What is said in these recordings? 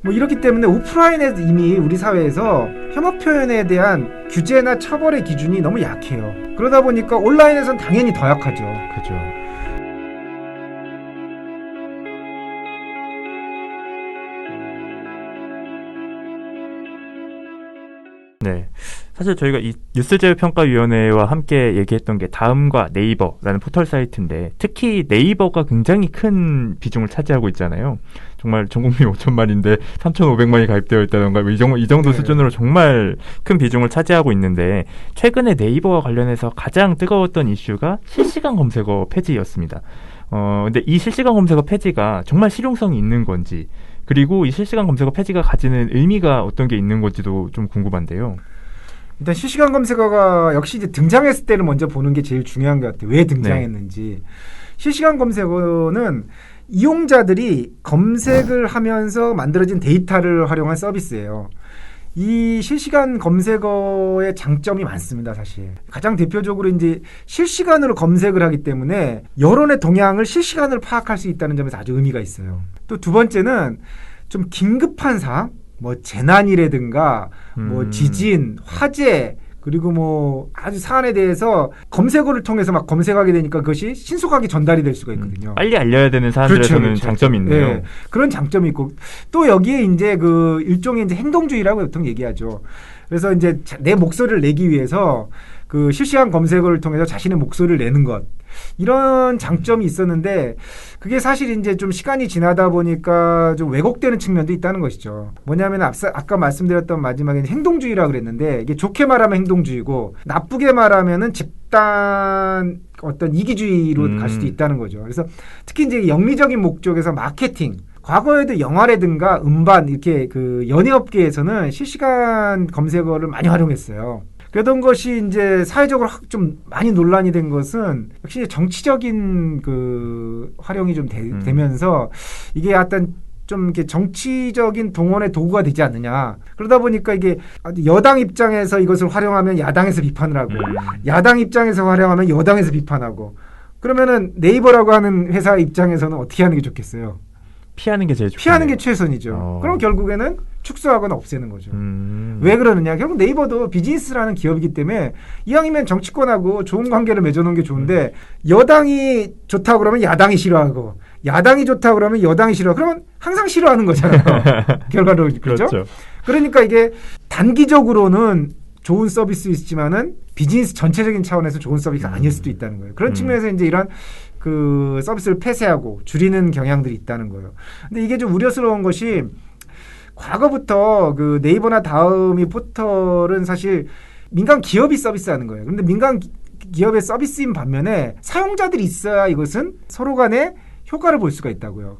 뭐 이렇기 때문에 오프라인에 이미 우리 사회에서 혐오 표현에 대한 규제나 처벌의 기준이 너무 약해요. 그러다 보니까 온라인에선 당연히 더 약하죠. 그죠. 네. 사실 저희가 이 뉴스제휴평가위원회와 함께 얘기했던 게 다음과 네이버라는 포털 사이트인데 특히 네이버가 굉장히 큰 비중을 차지하고 있잖아요. 정말 전 국민 5천만인데 3,500만이 가입되어 있다던가 이 정도 네. 수준으로 정말 큰 비중을 차지하고 있는데 최근에 네이버와 관련해서 가장 뜨거웠던 이슈가 실시간 검색어 폐지였습니다. 근데 이 실시간 검색어 폐지가 정말 실용성이 있는 건지 그리고 이 실시간 검색어 폐지가 가지는 의미가 어떤 게 있는 건지도 좀 궁금한데요. 일단 실시간 검색어가 역시 이제 등장했을 때를 먼저 보는 게 제일 중요한 것 같아요. 왜 등장했는지. 실시간 검색어는 이용자들이 검색을 하면서 만들어진 데이터를 활용한 서비스예요. 이 실시간 검색어의 장점이 많습니다, 사실. 가장 대표적으로 이제 실시간으로 검색을 하기 때문에 여론의 동향을 실시간으로 파악할 수 있다는 점에서 아주 의미가 있어요. 또 두 번째는 좀 긴급한 사항, 뭐 재난이라든가 뭐 지진, 화재, 그리고 뭐 아주 사안에 대해서 검색어를 통해서 막 검색하게 되니까 그것이 신속하게 전달이 될 수가 있거든요. 빨리 알려야 되는 사안들에서는 그렇죠. 장점이 있네요. 네, 그런 장점이 있고 또 여기에 이제 그 일종의 이제 행동주의라고 보통 얘기하죠. 그래서 이제 내 목소리를 내기 위해서 그 실시간 검색어를 통해서 자신의 목소리를 내는 것 이런 장점이 있었는데 그게 사실 이제 좀 시간이 지나다 보니까 좀 왜곡되는 측면도 있다는 것이죠. 뭐냐면 아까 말씀드렸던 마지막에 행동주의라고 그랬는데 이게 좋게 말하면 행동주의고 나쁘게 말하면은 집단 어떤 이기주의로 갈 수도 있다는 거죠. 그래서 특히 이제 영리적인 목적에서 마케팅 과거에도 영화라든가 음반 이렇게 그 연예업계에서는 실시간 검색어를 많이 활용했어요. 그러던 것이 이제 사회적으로 좀 많이 논란이 된 것은 역시 정치적인 그 활용이 좀 되면서 이게 약간 좀 이렇게 정치적인 동원의 도구가 되지 않느냐. 그러다 보니까 이게 여당 입장에서 이것을 활용하면 야당에서 비판을 하고 야당 입장에서 활용하면 여당에서 비판하고 그러면은 네이버라고 하는 회사 입장에서는 어떻게 하는 게 좋겠어요? 피하는 게 제일 좋겠네요. 피하는 게 최선이죠. 그럼 결국에는 축소하거나 없애는 거죠. 왜 그러느냐? 결국 네이버도 비즈니스라는 기업이기 때문에 이왕이면 정치권하고 좋은 관계를 맺어놓은 게 좋은데 여당이 좋다고 그러면 야당이 싫어하고 야당이 좋다고 그러면 여당이 싫어. 그러면 항상 싫어하는 거잖아요. 결과로 그렇죠? 그러니까 이게 단기적으로는 좋은 서비스이지만은 비즈니스 전체적인 차원에서 좋은 서비스가 아닐 수도 있다는 거예요. 그런 측면에서 이제 이런 그 서비스를 폐쇄하고 줄이는 경향들이 있다는 거예요. 근데 이게 좀 우려스러운 것이 과거부터 그 네이버나 다음이 포털은 사실 민간 기업이 서비스하는 거예요. 그런데 민간 기업의 서비스인 반면에 사용자들이 있어야 이것은 서로 간에 효과를 볼 수가 있다고요.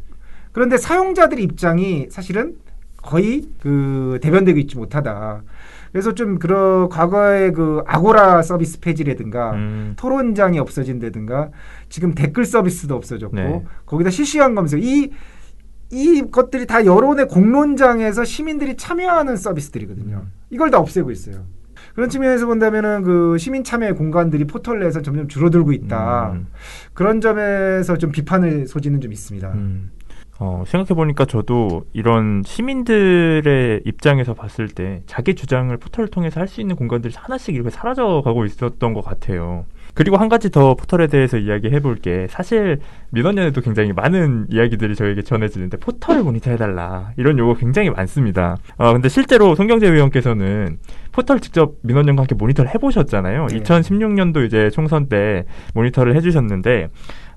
그런데 사용자들 입장이 사실은 거의 그 대변되고 있지 못하다. 그래서 좀 과거의 그 아고라 서비스 폐지라든가 토론장이 없어진다든가 지금 댓글 서비스도 없어졌고 네. 거기다 실시간 검색 이 것들이 다 여론의 공론장에서 시민들이 참여하는 서비스들이거든요. 이걸 다 없애고 있어요. 그런 측면에서 본다면은 그 시민 참여의 공간들이 포털 내에서 점점 줄어들고 있다. 그런 점에서 좀 비판의 소지는 좀 있습니다. 생각해보니까 저도 이런 시민들의 입장에서 봤을 때 자기 주장을 포털을 통해서 할 수 있는 공간들이 하나씩 이렇게 사라져가고 있었던 것 같아요. 그리고 한 가지 더 포털에 대해서 이야기해볼 게 사실 민원연에도 굉장히 많은 이야기들이 저에게 전해지는데 포털을 모니터해달라 이런 요구가 굉장히 많습니다. 근데 실제로 송경재 의원께서는 포털 직접 민원연과 함께 모니터를 해보셨잖아요. 네. 2016년도 이제 총선 때 모니터를 해주셨는데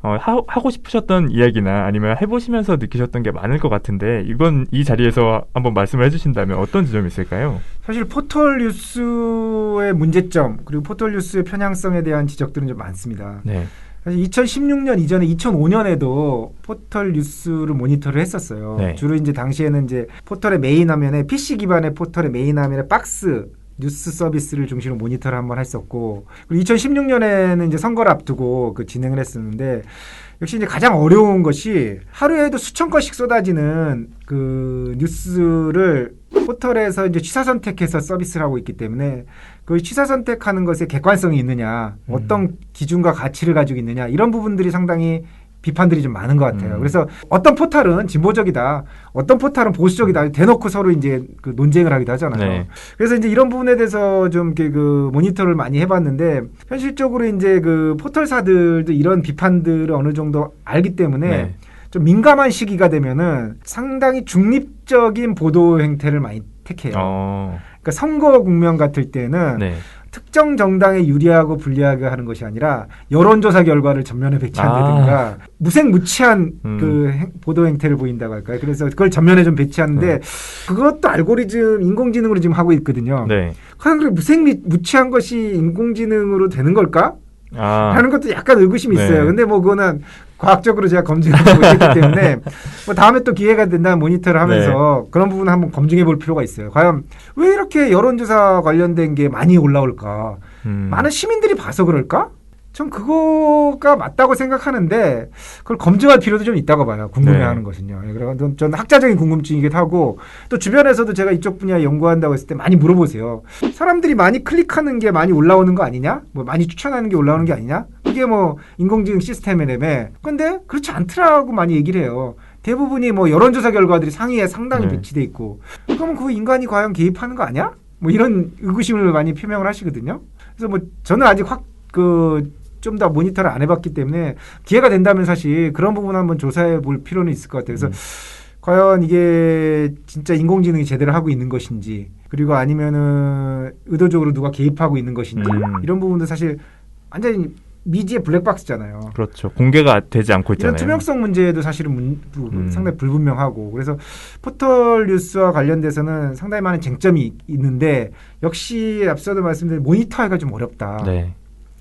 하고 싶으셨던 이야기나 아니면 해보시면서 느끼셨던 게 많을 것 같은데 이 자리에서 한번 말씀을 해주신다면 어떤 지점이 있을까요? 사실 포털 뉴스의 문제점 그리고 포털 뉴스의 편향성에 대한 지적들은 좀 많습니다. 네. 사실 2016년 이전에 2005년에도 포털 뉴스를 모니터를 했었어요. 네. 주로 이제 당시에는 이제 포털의 메인 화면에 PC 기반의 포털의 메인 화면에 박스 뉴스 서비스를 중심으로 모니터를 한번 했었고, 그리고 2016년에는 이제 선거를 앞두고 그 진행을 했었는데, 역시 이제 가장 어려운 것이 하루에도 수천 건씩 쏟아지는 그 뉴스를 포털에서 이제 취사 선택해서 서비스를 하고 있기 때문에 그 취사 선택하는 것에 객관성이 있느냐, 어떤 기준과 가치를 가지고 있느냐, 이런 부분들이 상당히 비판들이 좀 많은 것 같아요. 그래서 어떤 포털은 진보적이다, 어떤 포털은 보수적이다 대놓고 서로 이제 그 논쟁을 하기도 하잖아요. 네. 그래서 이제 이런 부분에 대해서 좀 이렇게 그 모니터를 많이 해봤는데 현실적으로 이제 그 포털사들도 이런 비판들을 어느 정도 알기 때문에 네. 좀 민감한 시기가 되면은 상당히 중립적인 보도 행태를 많이 택해요. 그러니까 선거 국면 같을 때는 네. 특정 정당에 유리하고 불리하게 하는 것이 아니라 여론조사 결과를 전면에 배치한다든가 무색무취한 그 보도 행태를 보인다고 할까요? 그래서 그걸 전면에 좀 배치하는데 그것도 알고리즘 인공지능으로 지금 하고 있거든요. 네. 과연 그 무색무취한 것이 인공지능으로 되는 걸까? 하는 것도 약간 의구심이 있어요. 네. 근데 뭐 그거는 과학적으로 제가 검증하지 못했기 때문에 뭐 다음에 또 기회가 된다면 모니터를 하면서 그런 부분을 한번 검증해 볼 필요가 있어요. 과연 왜 이렇게 여론조사 관련된 게 많이 올라올까? 많은 시민들이 봐서 그럴까? 전 그거가 맞다고 생각하는데 그걸 검증할 필요도 좀 있다고 봐요. 궁금해하는 네. 것은요. 그래서 전 학자적인 궁금증이기도 하고 또 주변에서도 제가 이쪽 분야 연구한다고 했을 때 많이 물어보세요. 사람들이 많이 클릭하는 게 많이 올라오는 거 아니냐? 뭐 많이 추천하는 게 올라오는 게 아니냐? 그게 뭐 인공지능 시스템이라며. 근데 그렇지 않더라고 많이 얘기를 해요. 대부분이 뭐 여론조사 결과들이 상위에 상당히 배치돼 있고 그러면 그거 인간이 과연 개입하는 거 아니야? 뭐 이런 의구심을 많이 표명을 하시거든요. 그래서 뭐 저는 아직 좀 더 모니터를 안 해봤기 때문에 기회가 된다면 사실 그런 부분 한번 조사해 볼 필요는 있을 것 같아요. 그래서 과연 이게 진짜 인공지능이 제대로 하고 있는 것인지 그리고 아니면은 의도적으로 누가 개입하고 있는 것인지 이런 부분도 사실 완전히 미지의 블랙박스잖아요. 그렇죠. 공개가 되지 않고 있잖아요. 이런 투명성 문제도 사실은 상당히 불분명하고 그래서 포털 뉴스와 관련돼서는 상당히 많은 쟁점이 있는데 역시 앞서도 말씀드린 모니터하기가 좀 어렵다. 네.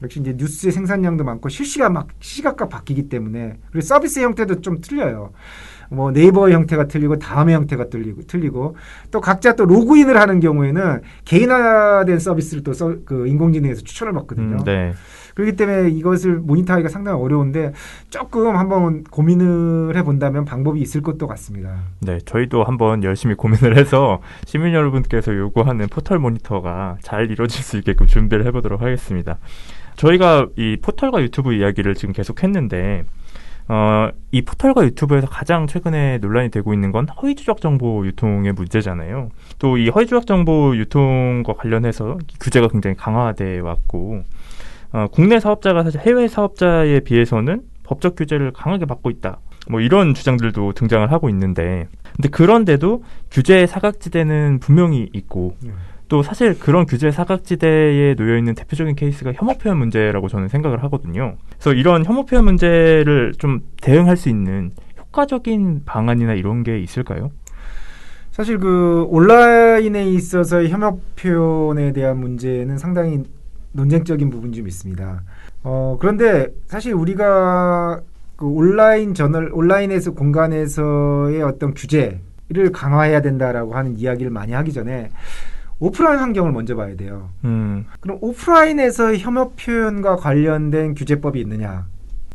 역시 이제 뉴스의 생산량도 많고 시각각 바뀌기 때문에 그리고 서비스 형태도 좀 틀려요. 뭐 네이버의 형태가 틀리고 다음의 형태가 틀리고 또 각자 또 로그인을 하는 경우에는 개인화된 서비스를 또 그 인공지능에서 추천을 받거든요. 네. 그렇기 때문에 이것을 모니터하기가 상당히 어려운데 조금 한번 고민을 해본다면 방법이 있을 것도 같습니다. 네, 저희도 한번 열심히 고민을 해서 시민 여러분께서 요구하는 포털 모니터가 잘 이루어질 수 있게끔 준비를 해보도록 하겠습니다. 저희가 이 포털과 유튜브 이야기를 지금 계속 했는데 이 포털과 유튜브에서 가장 최근에 논란이 되고 있는 건 허위조작 정보 유통의 문제잖아요. 또 이 허위조작 정보 유통과 관련해서 규제가 굉장히 강화돼 왔고 국내 사업자가 사실 해외 사업자에 비해서는 법적 규제를 강하게 받고 있다. 뭐 이런 주장들도 등장을 하고 있는데 근데 그런데도 규제의 사각지대는 분명히 있고 또 사실 그런 규제 사각지대에 놓여 있는 대표적인 케이스가 혐오 표현 문제라고 저는 생각을 하거든요. 그래서 이런 혐오 표현 문제를 좀 대응할 수 있는 효과적인 방안이나 이런 게 있을까요? 사실 그 온라인에 있어서 혐오 표현에 대한 문제는 상당히 논쟁적인 부분이 좀 있습니다. 그런데 사실 우리가 그 온라인에서 공간에서의 어떤 규제를 강화해야 된다라고 하는 이야기를 많이 하기 전에 오프라인 환경을 먼저 봐야 돼요. 그럼 오프라인에서 혐오 표현과 관련된 규제법이 있느냐?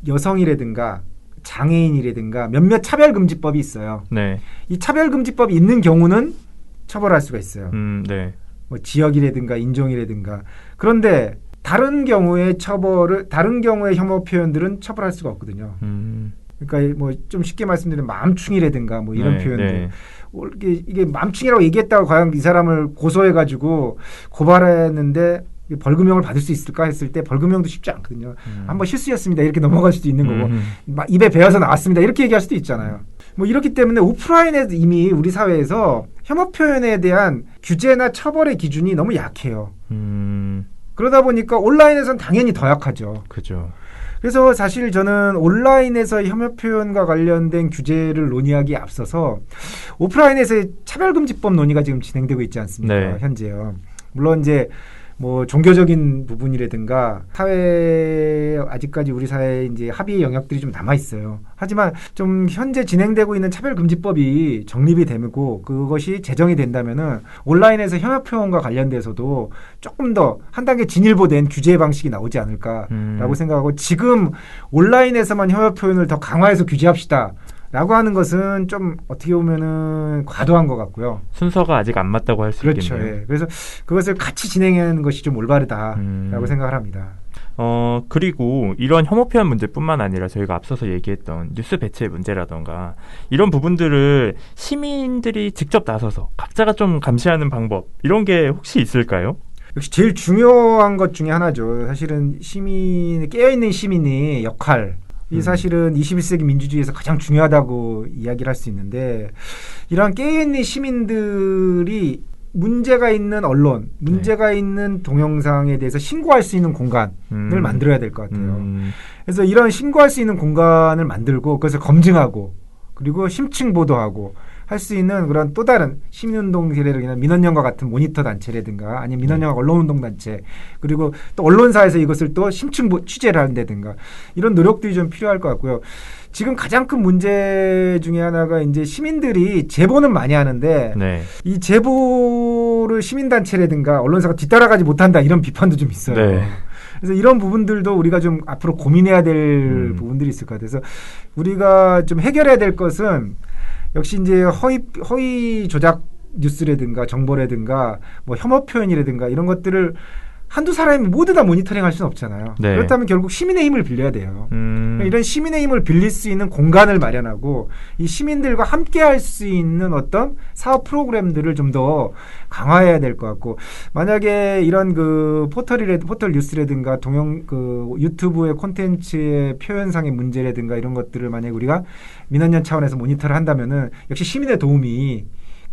여성이라든가 장애인이라든가 몇몇 차별금지법이 있어요. 네. 이 차별금지법이 있는 경우는 처벌할 수가 있어요. 네. 뭐 지역이라든가 인종이라든가. 그런데 다른 경우의 혐오 표현들은 처벌할 수가 없거든요. 그러니까 뭐 좀 쉽게 말씀드리면 맘충이라든가 뭐 이런 네, 표현들. 네. 이게 맘충이라고 얘기했다고 과연 이 사람을 고소해가지고 고발했는데 벌금형을 받을 수 있을까 했을 때 벌금형도 쉽지 않거든요. 한번 실수였습니다. 이렇게 넘어갈 수도 있는 거고 입에 베어서 나왔습니다. 이렇게 얘기할 수도 있잖아요. 뭐 이렇기 때문에 오프라인에도 이미 우리 사회에서 혐오 표현에 대한 규제나 처벌의 기준이 너무 약해요. 그러다 보니까 온라인에서는 당연히 더 약하죠. 그죠. 그래서 사실 저는 온라인에서 혐오 표현과 관련된 규제를 논의하기에 앞서서 오프라인에서의 차별금지법 논의가 지금 진행되고 있지 않습니까? 네. 현재요. 물론 이제 뭐 종교적인 부분이라든가 사회에 아직까지 우리 사회에 이제 합의의 영역들이 좀 남아 있어요. 하지만 좀 현재 진행되고 있는 차별금지법이 정립이 되고 그것이 제정이 된다면은 온라인에서 혐오 표현과 관련돼서도 조금 더 한 단계 진일보된 규제 방식이 나오지 않을까라고 생각하고 지금 온라인에서만 혐오 표현을 더 강화해서 규제합시다. 라고 하는 것은 좀 어떻게 보면은 과도한 것 같고요. 순서가 아직 안 맞다고 할 수 그렇죠. 있겠네요. 예. 그래서 그것을 같이 진행하는 것이 좀 올바르다라고 생각을 합니다. 그리고 이런 혐오 표현 문제뿐만 아니라 저희가 앞서서 얘기했던 뉴스 배치의 문제라던가 이런 부분들을 시민들이 직접 나서서 각자가 좀 감시하는 방법 이런 게 혹시 있을까요? 역시 제일 중요한 것 중에 하나죠. 사실은 깨어있는 시민의 역할. 이 사실은 21세기 민주주의에서 가장 중요하다고 이야기를 할 수 있는데 이러한 깨어있는 시민들이 문제가 있는 언론, 문제가 있는 동영상에 대해서 신고할 수 있는 공간을 만들어야 될 것 같아요. 그래서 이런 신고할 수 있는 공간을 만들고 그것을 검증하고 그리고 심층 보도하고 할 수 있는 그런 또 다른 시민운동이라든가 민원연과 같은 모니터 단체라든가 아니면 민원연 언론운동 단체 그리고 또 언론사에서 이것을 또 심층 취재를 한다든가 이런 노력들이 좀 필요할 것 같고요. 지금 가장 큰 문제 중에 하나가 이제 시민들이 제보는 많이 하는데 네. 이 제보를 시민단체라든가 언론사가 뒤따라가지 못한다 이런 비판도 좀 있어요. 네. 그래서 이런 부분들도 우리가 좀 앞으로 고민해야 될 부분들이 있을 것 같아서 우리가 좀 해결해야 될 것은 역시 이제 허위 조작 뉴스라든가 정보라든가 뭐 혐오 표현이라든가 이런 것들을 한두 사람이 모두 다 모니터링할 수는 없잖아요. 네. 그렇다면 결국 시민의 힘을 빌려야 돼요. 이런 시민의 힘을 빌릴 수 있는 공간을 마련하고 이 시민들과 함께 할 수 있는 어떤 사업 프로그램들을 좀 더 강화해야 될 것 같고 만약에 이런 그 포털 뉴스라든가 유튜브의 콘텐츠의 표현상의 문제라든가 이런 것들을 만약에 우리가 민원연 차원에서 모니터를 한다면은 역시 시민의 도움이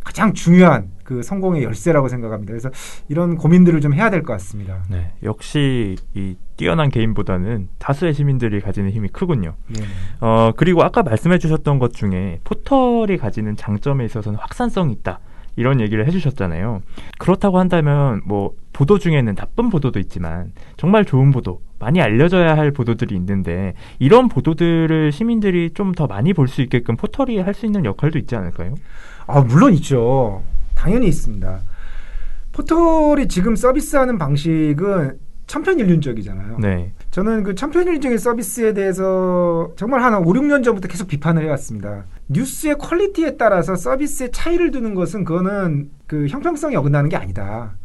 가장 중요한 그 성공의 열쇠라고 생각합니다. 그래서 이런 고민들을 좀 해야 될 것 같습니다. 네, 역시 이 뛰어난 개인보다는 다수의 시민들이 가지는 힘이 크군요. 네. 그리고 아까 말씀해 주셨던 것 중에 포털이 가지는 장점에 있어서는 확산성이 있다. 이런 얘기를 해주셨잖아요. 그렇다고 한다면 뭐 보도 중에는 나쁜 보도도 있지만 정말 좋은 보도, 많이 알려져야 할 보도들이 있는데 이런 보도들을 시민들이 좀 더 많이 볼 수 있게끔 포털이 할 수 있는 역할도 있지 않을까요? 물론 있죠. 당연히 있습니다. 포털이 지금 서비스하는 방식은 천편일률적이잖아요. 네. 저는 그 천편일률적인 서비스에 대해서 정말 한 5, 6년 전부터 계속 비판을 해왔습니다. 뉴스의 퀄리티에 따라서 서비스에 차이를 두는 것은 그거는 그 형평성이 어긋나는 게 아니다.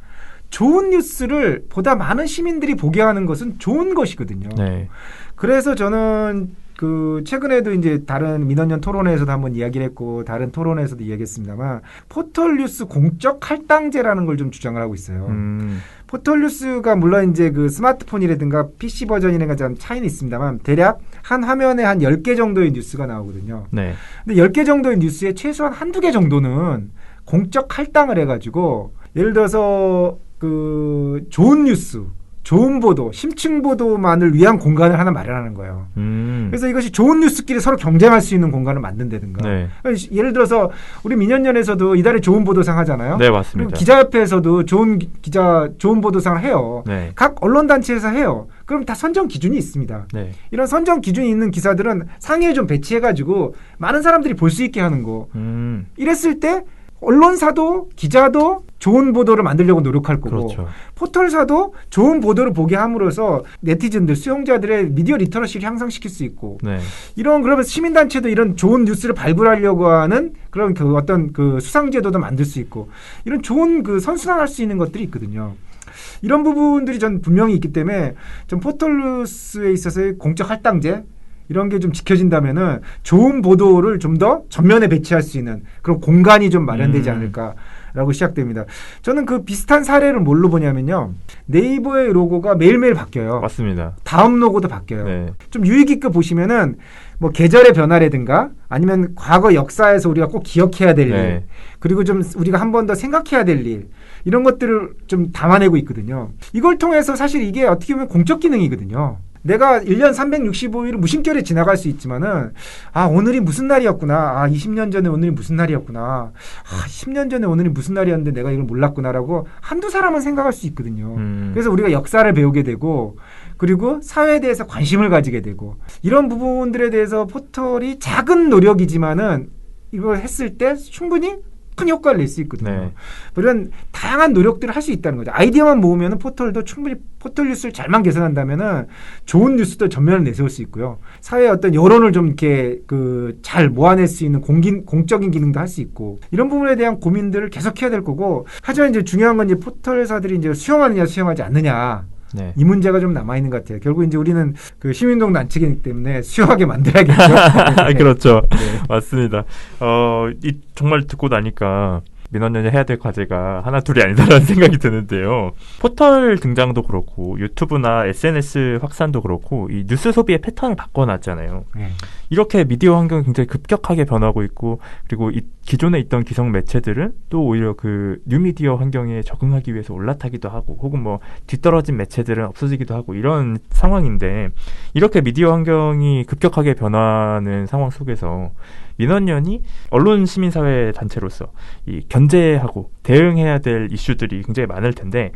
좋은 뉴스를 보다 많은 시민들이 보게 하는 것은 좋은 것이거든요. 네. 그래서 저는 그 최근에도 이제 다른 민원연 토론회에서도 한번 이야기를 했고 다른 토론회에서도 이야기했습니다만 포털 뉴스 공적 할당제라는 걸 좀 주장을 하고 있어요. 포털 뉴스가 물론 이제 그 스마트폰이라든가 PC 버전이라든가 좀 차이는 있습니다만 대략 한 화면에 한 10개 정도의 뉴스가 나오거든요. 네. 근데 10개 정도의 뉴스에 최소한 한두 개 정도는 공적 할당을 해가지고 예를 들어서 그 좋은 뉴스 좋은 보도, 심층 보도만을 위한 공간을 하나 마련하는 거예요. 그래서 이것이 좋은 뉴스끼리 서로 경쟁할 수 있는 공간을 만든다든가. 네. 예를 들어서 우리 민연연에서도 이달에 좋은 보도상 하잖아요. 네, 맞습니다. 그리고 기자협회에서도 좋은 보도상을 해요. 네. 각 언론단체에서 해요. 그럼 다 선정 기준이 있습니다. 네. 이런 선정 기준이 있는 기사들은 상위에 좀 배치해가지고 많은 사람들이 볼 수 있게 하는 거. 이랬을 때 언론사도 기자도 좋은 보도를 만들려고 노력할 거고 그렇죠. 포털사도 좋은 보도를 보게 함으로써 네티즌들, 수용자들의 미디어 리터러시를 향상시킬 수 있고 네. 그러면 시민단체도 이런 좋은 뉴스를 발굴하려고 하는 그런 그 어떤 그 수상제도도 만들 수 있고 이런 좋은 그 선순환할 수 있는 것들이 있거든요. 이런 부분들이 전 분명히 있기 때문에 좀 포털뉴스에 있어서의 공적 할당제 이런 게 좀 지켜진다면은 좋은 보도를 좀 더 전면에 배치할 수 있는 그런 공간이 좀 마련되지 않을까라고 시작됩니다. 저는 그 비슷한 사례를 뭘로 보냐면요. 네이버의 로고가 매일매일 바뀌어요. 맞습니다. 다음 로고도 바뀌어요. 네. 좀 유의 깊게 보시면은 뭐 계절의 변화라든가 아니면 과거 역사에서 우리가 꼭 기억해야 될 일, 네. 그리고 좀 우리가 한 번 더 생각해야 될 일, 이런 것들을 좀 담아내고 있거든요. 이걸 통해서 사실 이게 어떻게 보면 공적 기능이거든요. 내가 1년 365일을 무심결에 지나갈 수 있지만은 오늘이 무슨 날이었구나. 20년 전에 오늘이 무슨 날이었구나. 10년 전에 오늘이 무슨 날이었는데 내가 이걸 몰랐구나라고 한두 사람은 생각할 수 있거든요. 그래서 우리가 역사를 배우게 되고 그리고 사회에 대해서 관심을 가지게 되고 이런 부분들에 대해서 포털이 작은 노력이지만은 이걸 했을 때 충분히 큰 효과를 낼 수 있거든요. 네. 이런 다양한 노력들을 할 수 있다는 거죠. 아이디어만 모으면 포털도 충분히 포털 뉴스를 잘만 개선한다면은 좋은 뉴스도 전면을 내세울 수 있고요. 사회의 어떤 여론을 좀 이렇게 잘 모아낼 수 있는 공적인 기능도 할 수 있고 이런 부분에 대한 고민들을 계속해야 될 거고 하지만 이제 중요한 건 이제 포털사들이 이제 수용하느냐 수용하지 않느냐. 네. 이 문제가 좀 남아 있는 것 같아요. 결국 이제 우리는 그 시민운동 단체이기 때문에 수용하게 만들어야겠죠. 그렇죠. 네. 맞습니다. 정말 듣고 나니까 민원연이 해야 될 과제가 하나 둘이 아니다라는 생각이 드는데요. 포털 등장도 그렇고 유튜브나 SNS 확산도 그렇고 이 뉴스 소비의 패턴을 바꿔놨잖아요. 네. 이렇게 미디어 환경이 굉장히 급격하게 변하고 있고 그리고 기존에 있던 기성 매체들은 또 오히려 그 뉴미디어 환경에 적응하기 위해서 올라타기도 하고 혹은 뭐 뒤떨어진 매체들은 없어지기도 하고 이런 상황인데 이렇게 미디어 환경이 급격하게 변하는 상황 속에서 민원연이 언론 시민사회 단체로서 이 견제하고 대응해야 될 이슈들이 굉장히 많을 텐데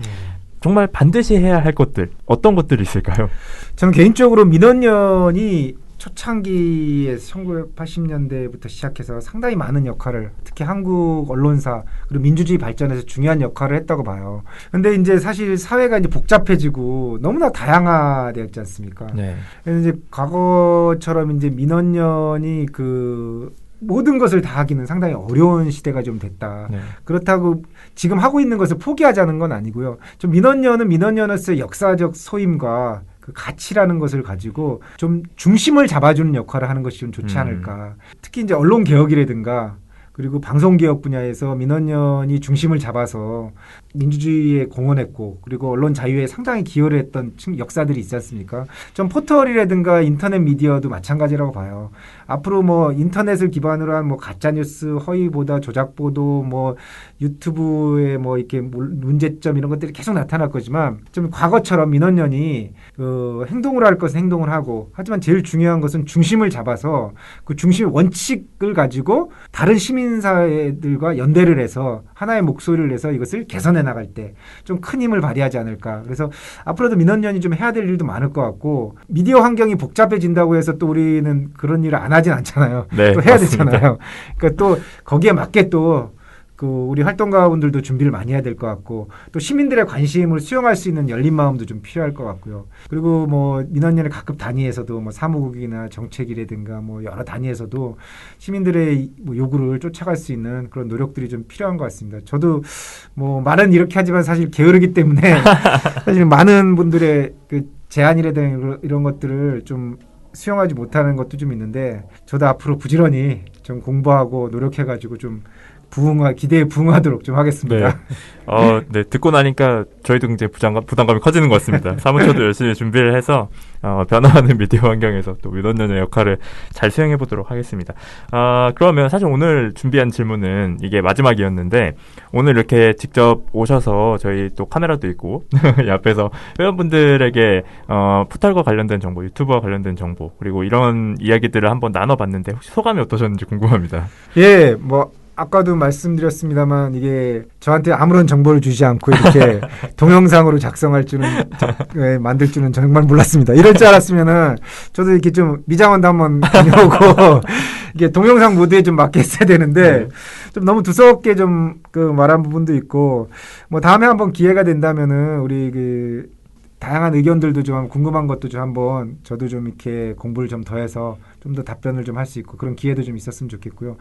정말 반드시 해야 할 것들 어떤 것들이 있을까요? 저는 개인적으로 민원연이 초창기에 1980년대부터 시작해서 상당히 많은 역할을 특히 한국 언론사 그리고 민주주의 발전에서 중요한 역할을 했다고 봐요. 근데 이제 사실 사회가 이제 복잡해지고 너무나 다양화되었지 않습니까? 네. 그래서 이제 과거처럼 이제 민원연이 그 모든 것을 다 하기는 상당히 어려운 시대가 좀 됐다. 네. 그렇다고 지금 하고 있는 것을 포기하자는 건 아니고요. 좀 민원연은 민원연으로서의 역사적 소임과 그 가치라는 것을 가지고 좀 중심을 잡아주는 역할을 하는 것이 좀 좋지 않을까. 특히 이제 언론 개혁이라든가 그리고 방송 개혁 분야에서 민원연이 중심을 잡아서 민주주의에 공헌했고 그리고 언론 자유에 상당히 기여를 했던 역사들이 있지 않습니까? 좀 포털이라든가 인터넷 미디어도 마찬가지라고 봐요. 앞으로 뭐 인터넷을 기반으로 한 뭐 가짜뉴스, 허위보도, 조작보도, 뭐 유튜브의 뭐 이렇게 문제점 이런 것들이 계속 나타날 거지만 좀 과거처럼 민원연이 그 행동을 할 것은 행동을 하고 하지만 제일 중요한 것은 중심을 잡아서 그 중심 원칙을 가지고 다른 시민사회들과 연대를 해서 하나의 목소리를 내서 이것을 개선해 나갈 때 좀 큰 힘을 발휘하지 않을까. 그래서 앞으로도 민원연이 좀 해야 될 일도 많을 것 같고 미디어 환경이 복잡해진다고 해서 또 우리는 그런 일을 안 하진 않잖아요. 네, 또 해야 맞습니다. 되잖아요. 그러니까 또 거기에 맞게 또 그 우리 활동가분들도 준비를 많이 해야 될 것 같고 또 시민들의 관심을 수용할 수 있는 열린 마음도 좀 필요할 것 같고요. 그리고 뭐 민원연의 각급 단위에서도 뭐 사무국이나 정책이라든가 뭐 여러 단위에서도 시민들의 뭐 요구를 쫓아갈 수 있는 그런 노력들이 좀 필요한 것 같습니다. 저도 뭐 말은 이렇게 하지만 사실 게으르기 때문에 사실 많은 분들의 그 제안이라든가 이런 것들을 좀 수용하지 못하는 것도 좀 있는데 저도 앞으로 부지런히 좀 공부하고 노력해가지고 좀 기대에 부응하도록 좀 하겠습니다. 네. 네. 듣고 나니까 저희도 굉장히 부담감이 커지는 것 같습니다. 사무처도 열심히 준비를 해서 변화하는 미디어 환경에서 또 민원연의 역할을 잘 수행해 보도록 하겠습니다. 그러면 사실 오늘 준비한 질문은 이게 마지막이었는데 오늘 이렇게 직접 오셔서 저희 또 카메라도 있고 이 앞에서 회원분들에게 포털과 관련된 정보, 유튜브와 관련된 정보 그리고 이런 이야기들을 한번 나눠봤는데 혹시 소감이 어떠셨는지 궁금합니다. 예, 뭐 아까도 말씀드렸습니다만 이게 저한테 아무런 정보를 주지 않고 이렇게 동영상으로 작성할 줄은 만들 줄은 정말 몰랐습니다. 이럴 줄 알았으면은 저도 이렇게 좀 미장원도 한번 다녀오고 이게 동영상 모드에 좀 맞게 했어야 되는데 좀 너무 두껍게 좀 그 말한 부분도 있고 뭐 다음에 한번 기회가 된다면은 우리 그 다양한 의견들도 좀 궁금한 것도 좀 한번 저도 좀 이렇게 공부를 좀 더해서 좀 더 답변을 좀 할 수 있고 그런 기회도 좀 있었으면 좋겠고요.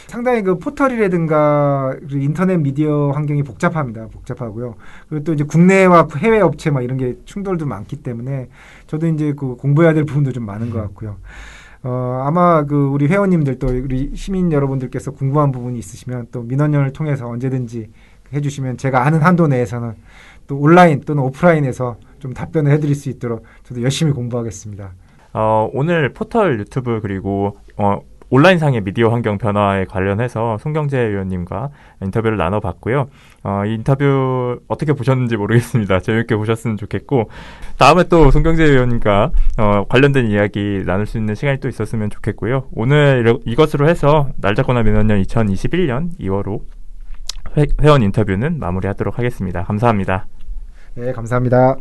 상당히 그 포털이라든가 인터넷 미디어 환경이 복잡하고요. 그리고 또 이제 국내와 해외 업체 막 이런 게 충돌도 많기 때문에 저도 이제 그 공부해야 될 부분도 좀 많은 것 같고요. 아마 그 우리 회원님들 또 우리 시민 여러분들께서 궁금한 부분이 있으시면 또 민원연을 통해서 언제든지 해주시면 제가 아는 한도 내에서는 또 온라인 또는 오프라인에서 좀 답변을 해드릴 수 있도록 저도 열심히 공부하겠습니다. 오늘 포털 유튜브 그리고 온라인상의 미디어 환경 변화에 관련해서 송경재 의원님과 인터뷰를 나눠봤고요. 이 인터뷰 어떻게 보셨는지 모르겠습니다. 재밌게 보셨으면 좋겠고 다음에 또 송경재 의원님과 관련된 이야기 나눌 수 있는 시간이 또 있었으면 좋겠고요. 오늘 이것으로 해서 날 잡거나 민원연 2021년 2월호 회원 인터뷰는 마무리하도록 하겠습니다. 감사합니다. 네, 감사합니다.